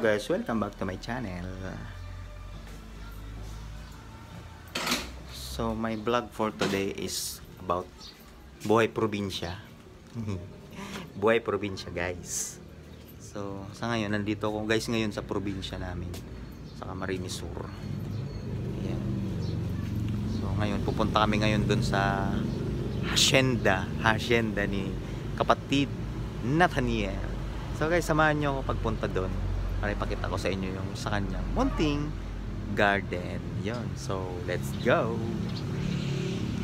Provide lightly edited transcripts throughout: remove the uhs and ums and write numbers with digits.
guys, welcome back to my channel. So my vlog for today is about buhay probinsya. Buhay probinsya guys. So sa ngayon, nandito ako guys ngayon sa probinsya namin, sa Camarines Sur. Ayan. So ngayon, pupunta kami ngayon dun sa hacienda ni kapatid Nathaniel. So guys, samahan nyo ako pagpunta doon para ipakita ko sa inyo yung sa kanyang munting garden. Yun. So let's go.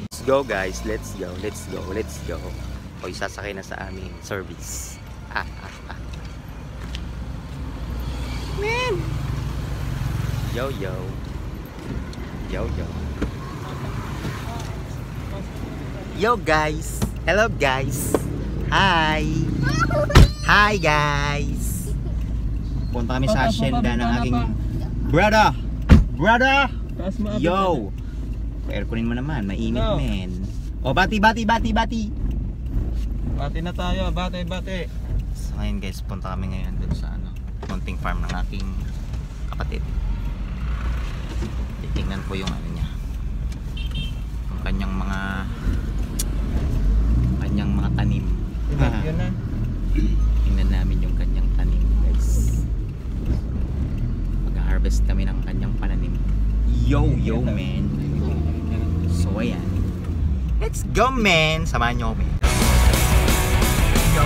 Let's go guys. Let's go. Let's go. Let's go. O isasakay na sa aming service. Man. Yo yo. Yo yo. Yo guys. Hello guys. Hi. Hi guys. Punta kami sa hacienda ng aking brother. Yo. Airconin mo naman, mainit men. O bati. Bati na tayo, bati. So ngayon guys, punta kami ngayon dun sa munting farm ng aking kapatid. Titingnan po yung niya. Yung kanyang mga tanim. Yun na. Tingnan namin yung kanyang tanim guys. Mag-harvest kami ng kanyang pananim. Yo man. So ayan, let's go man. Samahan nyo kami. Yo.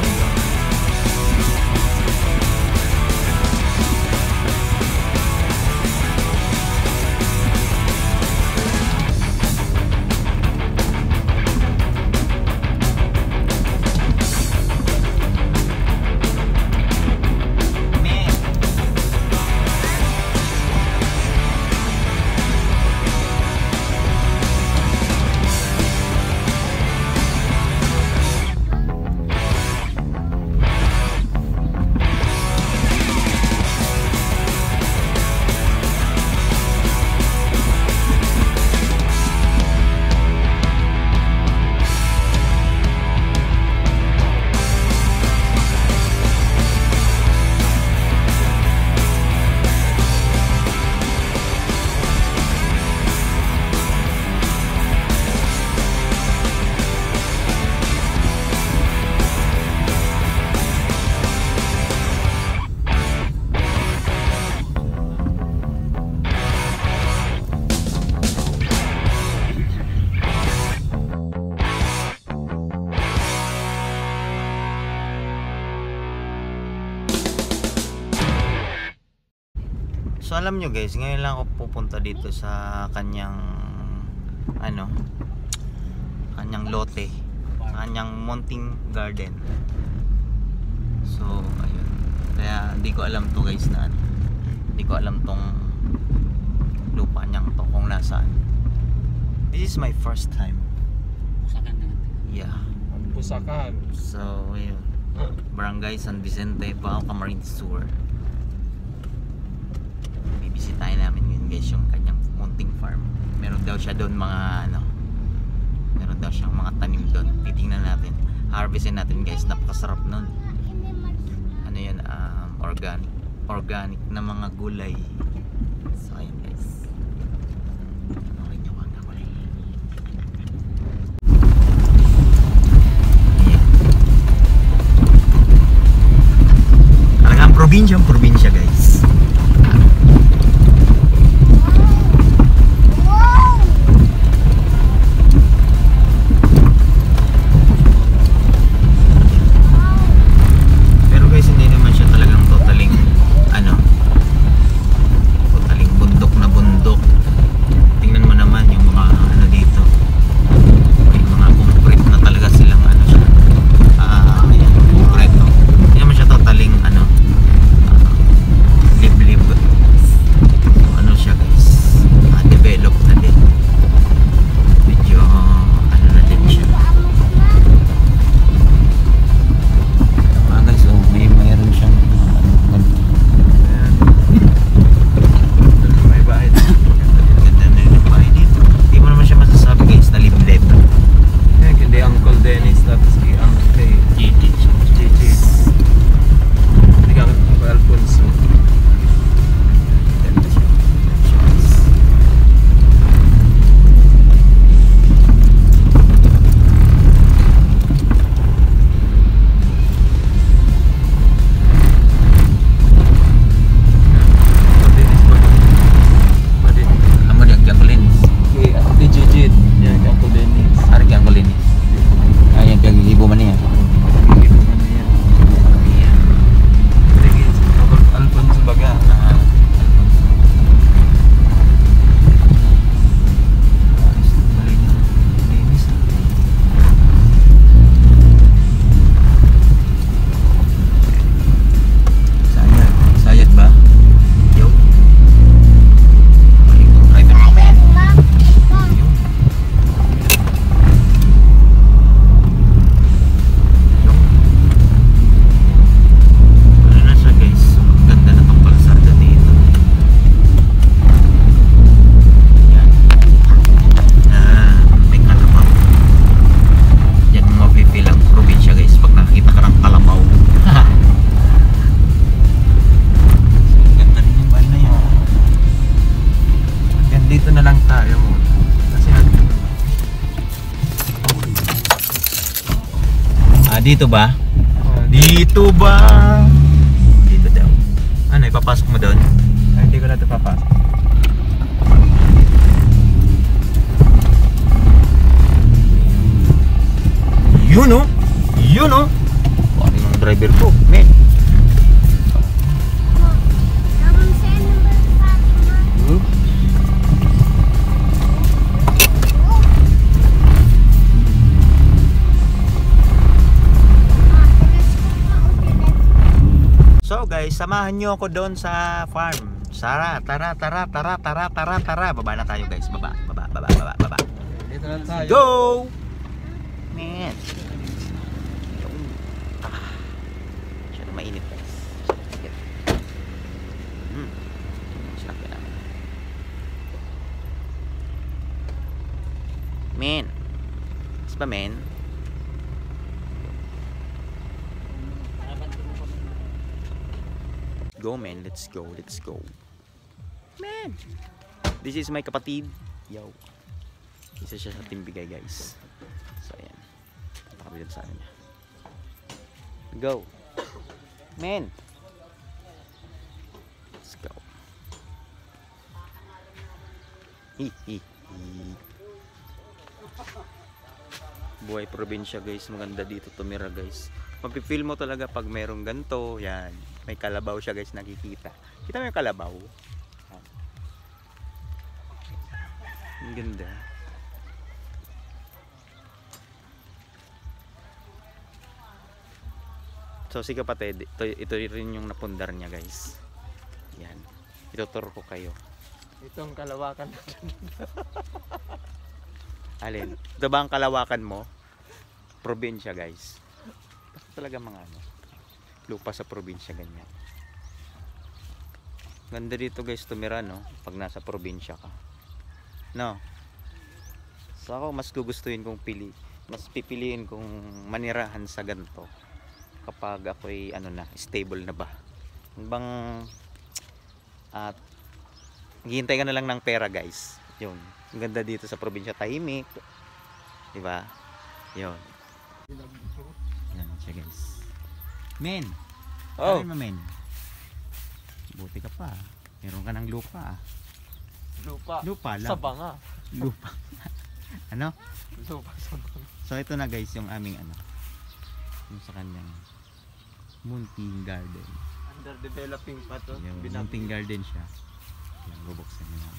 So alam nyo guys, ngayon lang ako pupunta dito sa kanyang kanyang lote, kanyang munting garden. So ayun, kaya hindi ko alam to guys na hindi ko alam tong lupa niyang to kung nasaan. This is my first time. Pusakan na. Yeah. Pusakan. So ayun, Barangay San Vicente, Camarines Sur. Bibisitahin namin yun guys, yung kanyang munting farm. Meron daw siya doon mga meron daw siyang mga tanim doon. Titingnan natin, harvestin natin guys. Napakasarap nun. Ano yun, organic na mga gulay. So ayun guys, okay nyo mga gulay. Ayan. Talagang probinsya guys. Dito ba? Dito ba? Dito daw. Ano, ipapasok mo doon? Ay, hindi ko na ito papasok. Yun oh! Yun oh! Ano yung driver ko? Men! Hmm? So guys, samahan nyo ako doon sa farm. Tara. Baba na tayo guys. Baba. Dito na tayo. Go! Man. Masyado mainit guys. Sarap yan naman. Man. Is ba man? Go man, let's go. Man! This is my kapatid. Yo. Isa siya sa Timbigay guys. So ayan. Napakabilan sa niya. Go. Man! Let's go. Buhay probinsya guys. Maganda dito tumira guys. Mapipil mo talaga pag merong ganto. Yan. May kalabaw siya guys, nakikita. Kita mo yung kalabaw? Ang ganda. So si kapatid, ito rin yung napundar niya guys. Yan. Ituturo ko kayo. Itong kalawakan. Alin? Ito ba ang kalawakan mo? Probinsya guys. Talaga mga ano. Lupa sa probinsya ganyan. Ganda dito guys tumira no pag nasa probinsya ka. No. So ako mas gugustuhin kong mas pipiliin kong manirahan sa ganito kapag ako'y ano na stable na ba. Bang at hihintay ka na lang ng pera guys. Yun. Ang ganda dito sa probinsya, tahimik. 'Di ba? Yun. Yan siya guys. Men. Oh. Ano mo men? Buti ka pa. Meron ka ng lupa. Lupa lang. Sa banga. Lupa. Ano? Lupa sa banga. So ito na guys yung aming ano. Yung sa kanyang munting garden. Under developing pa to. Yung munting garden siya. Yan, bubuksan mo na.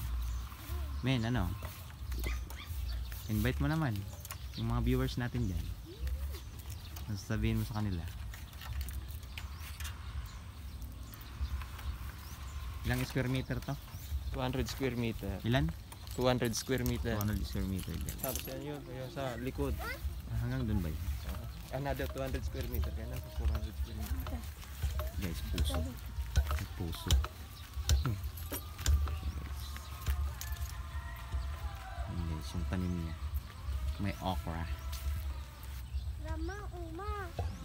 Men, ano? Invite mo naman yung mga viewers natin dyan. Sabihin mo sa kanila. Ilang square meter to? 200 square meter. Ilan? 200 square meter. 200 square meter guys. Tapos yan yun. Yung sa likod. Hanggang dun ba yun? Another 200 square meter. Kaya nasa 400 square meter. Guys, puso. May puso. Ayan guys, yung tanim niya. May okra.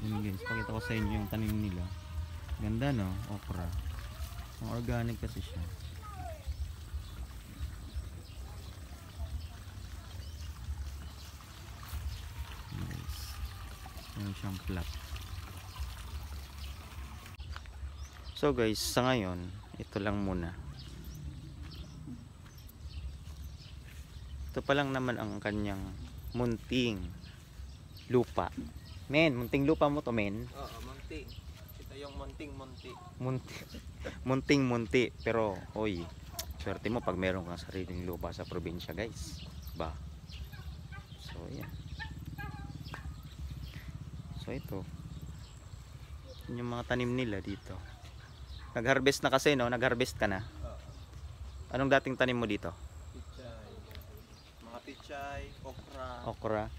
Ayan guys, pakita ko sa inyo yung tanim nila. Ganda no, okra. Organic kasi siya. Guys, meron siyang plot. So guys, sa ngayon, ito lang muna. Ito pa lang naman ang kanyang munting lupa. Men, munting lupa mo to men. Oo, munting. Ito yung munting-munti. Munting-munti. Pero, oy, swerte mo pag meron kang sariling lupa sa probinsya guys. Ba? So, yan. So, ito. Yun yung mga tanim nila dito. Nag-harvest na kasi, no? Nag-harvest ka na. Anong dating tanim mo dito? Pichay. Mga pichay, okra. Okra.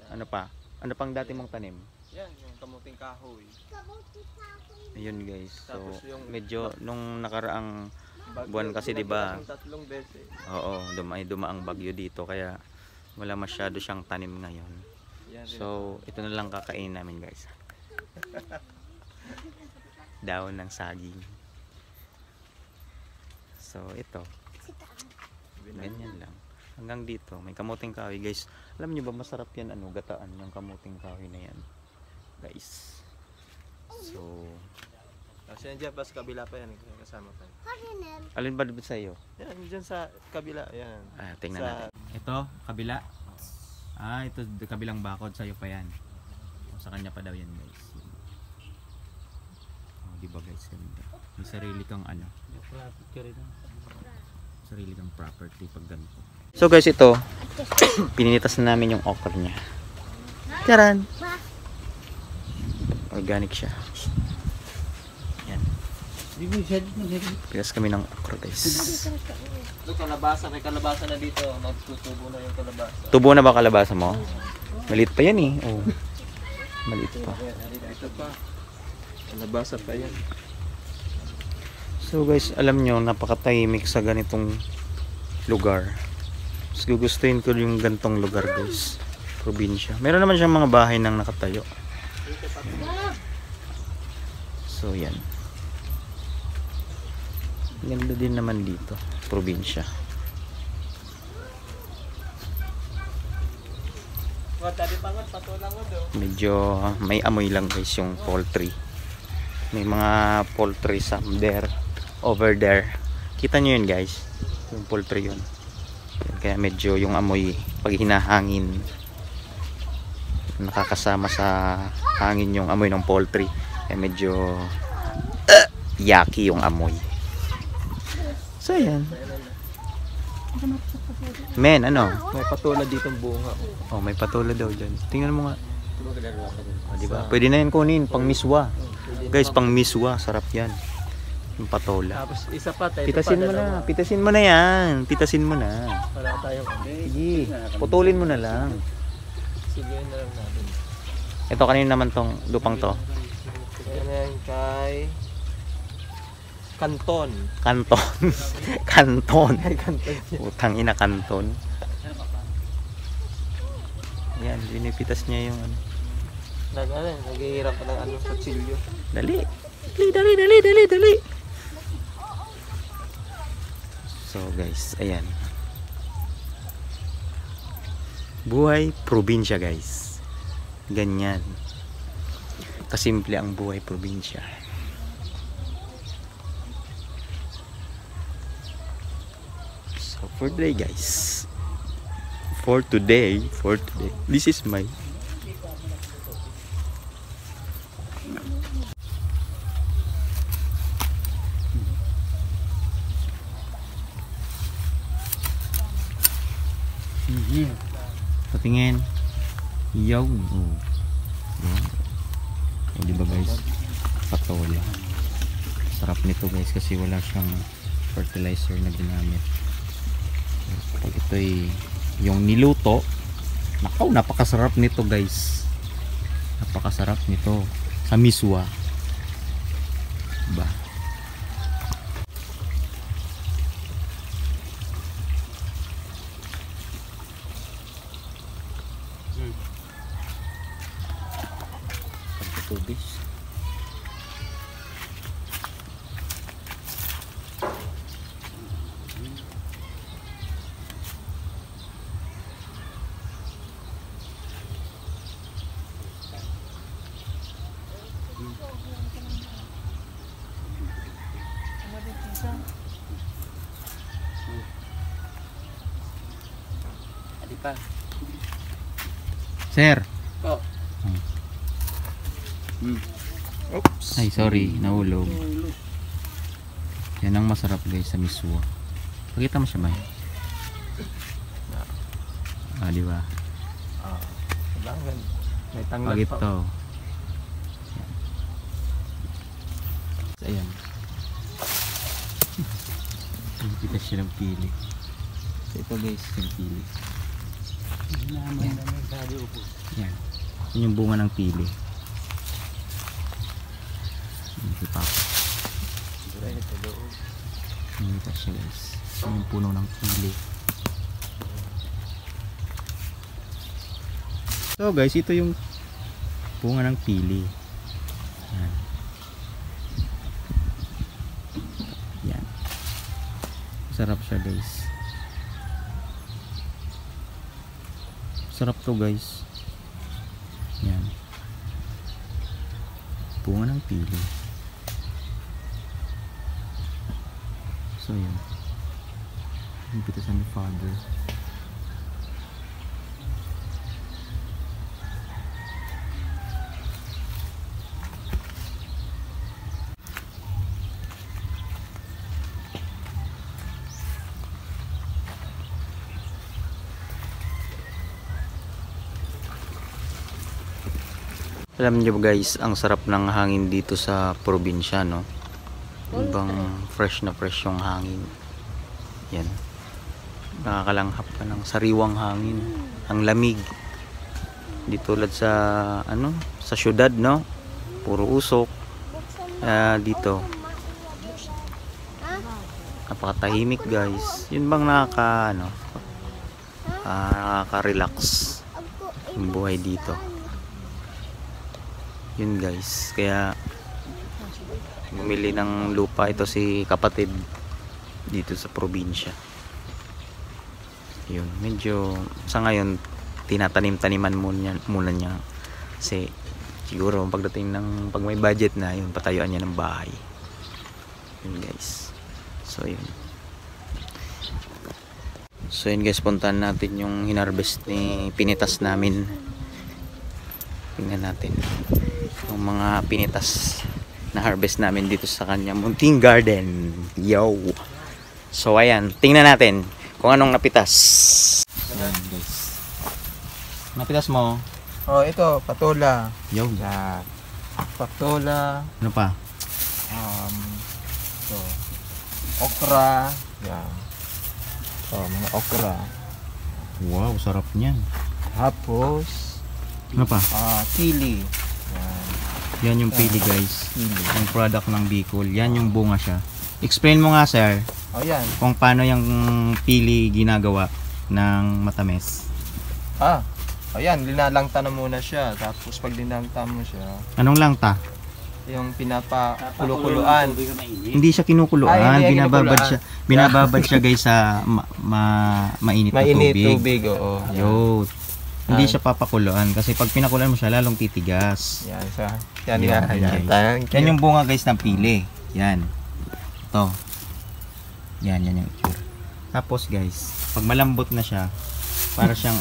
Ano pa? Ano pang dati mong tanim? Yan, yung kamuting kahoy. Ayun guys. So, Tapos yung medyo nung nakaraang bagyo, buwan kasi 'di ba? Tatlong beses. Oo, dumaang bagyo dito kaya wala masyado siyang tanim ngayon. Yan rin. So, ito na lang kakainin namin guys. Daon ng saging. So, ito. Ganyan lang. Hanggang dito, may kamuting kahoy guys. Alam niyo ba masarap yan ano, gataan yung kamuting kahoy na yan. guys. So, Kasi yan dyan, pas kabila pa yan. Kasama pa. alin ba sa iyo? Yan, dyan sa kabila. Yan. Tingnan Sa- natin. Ito, kabila. Ito kabilang bakod sa iyo pa yan. Sa kanya pa daw yan, guys. Di ba guys? May sarili kang ano. Sarili kang property pag ganito. So guys, ito pininitas na namin yung okra niya. Karan. Organic siya. Yan. Pinas kami ng okra guys. Ito, kalabasa. May kalabasa na dito. Magtutubo na yung kalabasa. Tubo na ba kalabasa mo? Maliit pa yan eh. Oh. Maliit pa. Ito pa. Kalabasa pa yan. So guys, alam nyo, napakatahimik sa ganitong lugar. Mas gugustuhin ko yung ganitong lugar guys. Probinsya. Meron naman siyang mga bahay nang nakatayo. Yan. So yan. Ganda din naman dito. Probinsya. Medyo may amoy lang guys yung poultry. May mga poultry some there. Over there. Kita nyo yun guys. Yung poultry yun. Kaya medyo yung amoy pag hinahangin nakakasama sa hangin yung amoy ng poultry. Kaya medyo yucky yung amoy. So yan. Men, ano? May patulad ditong bunga. Oh, may patola daw dyan. Tingnan mo nga. Oh, diba? Pwede na yan kunin. Pang miswa. Guys, pang miswa. Sarap yan. Yung patola. Tapos isa pa. Ito Pitasin pa, mo dalawa. na. Pitasin mo na yan. Pitasin mo na. Wala tayong Sige. Putulin mo na lang. Sige na lang natin. Ito kanina naman tong lupang to. Yan yan kay Kanton. Kanton. Kanton. Kay Kanton yan. Utang ina kanton. Yan. Binipitas niya yung ano. Naghihirap pa ng ano, kutsilyo. Dali. Dali. So guys, ayan. Buhay probinsya guys. Ganyan. Kasimple ang buhay probinsya. So for today guys. For today, this is my patingin. Yo. Di ba guys? Patola. Sarap nito guys kasi wala siyang fertilizer na ginamit. Pag ito'y yung niluto, nakaw, napakasarap nito guys. Napakasarap nito sa miswa. Diba? Pagkatubis. Adi pa. Sir. Oh. Oops. Ay, sorry, nahulog. Yan ang masarap guys sa miswa. Pakita mo siya, May. Di ba? May tanggal Pag pa. ito. Ayan. Kita siya ng pili. So ito guys, yung pili. Yan. Yan yung bunga ng pili. Ito pa. Kita siya guys. Yan yung puno ng pili. So guys, ito yung bunga ng pili. Yan. Yan. Sarap siya guys. Sarap to guys. Yan. bunga ng pili. So yun, yung pitasan ni Father. Alam niyo guys, ang sarap ng hangin dito sa probinsya, no? Ibang fresh na fresh yung hangin. Yan. Nakakalanghap ka ng sariwang hangin. Ang lamig. Di tulad sa ano, sa syudad, no? Puro usok. Dito napakatahimik guys. Yun bang nakaka-relax yung buhay dito. Yun guys, kaya bumili ng lupa ito si kapatid dito sa probinsya. Yun, medyo sa ngayon tinatanim-taniman muna niya kasi siguro pagdating ng pag may budget na yun, patayuan niya ng bahay. Yun guys, so yun guys, puntahan natin yung hinarvest ni pinitas namin. Tingnan natin yung mga pinitas na harvest namin dito sa kanya munting garden. Yo! So ayan, tingnan natin kung anong napitas. Ayan guys, napitas mo? Oh, ito, patola. Yo! Yan. Patola. Ano pa? So, okra. Yan. So, mga okra. Wow, sarap niyan. Tapos, Ano pa? pili. Yan. Yan yung pili guys, Pili. yung product ng Bicol. Yan yung bunga siya. Explain mo nga sir Oh, yan. kung paano yung pili ginagawa ng matamis. Ayan, linalangta na muna siya. Tapos pag linalangta mo siya, Anong langta? yung pinapakuluan. Hindi siya kinukuluan, Ay, hindi binababad kinukuluan. siya. Binababad siya guys sa mainit na Mainit tubig. tubig, oo. Yo. Hindi Ay. siya papakuluan kasi pag pinakuluan mo siya lalong titigas. Yan siya. Yan, Yan, yan. yan, Yan, Yan yung bunga guys ng pili. Yan. Ito. Yan yung itsura. Tapos guys, pag malambot na siya, para siyang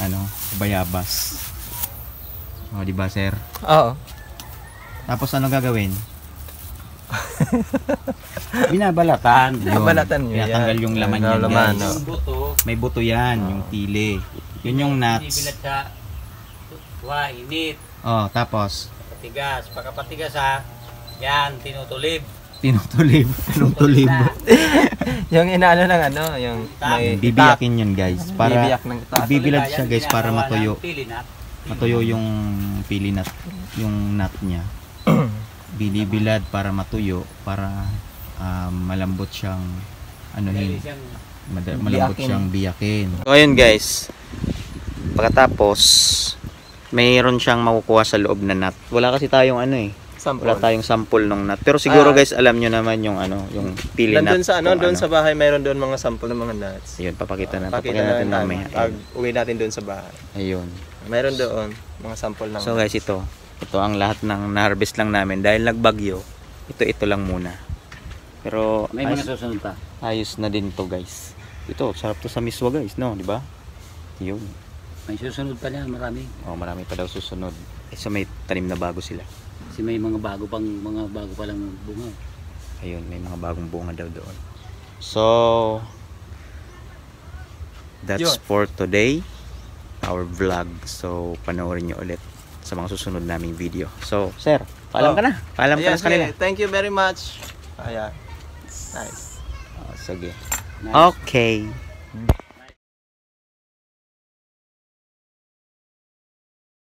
bayabas. O, di ba sir? Oo. Tapos ano gagawin? Binabalatan. Yun. Binabalatan nyo yan. Tinatanggal yung laman Yung yan laman, guys. oh. May buto yan, yung pili. Yun yung nuts. Bibilat sa tuwa, init, Oh, tapos patigas. Pagkapatigas yan, tinutulib. tinutulib. Anong tulib? Yung inaano ng yung may Bibiyakin yun guys. Para bibiyak ng itak. bibilad siya guys para matuyo. Pilinat. Matuyo yung pili nut, yung nut niya. Binibilad para matuyo, para malambot siyang malambot Biyakin. siyang biyakin. So ayun guys, pagkatapos mayroon siyang makukuha sa loob na nut. Wala kasi tayong Sample. wala tayong sample ng nut. Pero siguro guys, alam nyo naman yung yung pili nut. Nandun sa kung doon sa bahay mayroon doon mga sample ng mga nuts. Ayun, papakita Pakita natin na mamaya. pag uwi natin doon sa bahay. Ayun. Mayroon doon mga sample ng So guys, ito ang lahat ng na-harvest lang namin dahil nagbagyo. Ito lang muna. Pero May mga susunod pa. ayos na din to guys. Ito, sarap to sa miswa guys, no, di ba? Yun. May susunod pa niya, marami. Oh, marami pa daw susunod. So may tanim na bago sila. Kasi may mga bago pa lang bunga. Ayun, may mga bagong bunga daw doon. So that's Yun. for today, our vlog. So panoorin nyo ulit sa mga susunod naming video. So, sir, paalam ka na. Paalam ka na sa kanila. Thank you very much. Ayan. Nice. Oh, sige. Nice. Okay.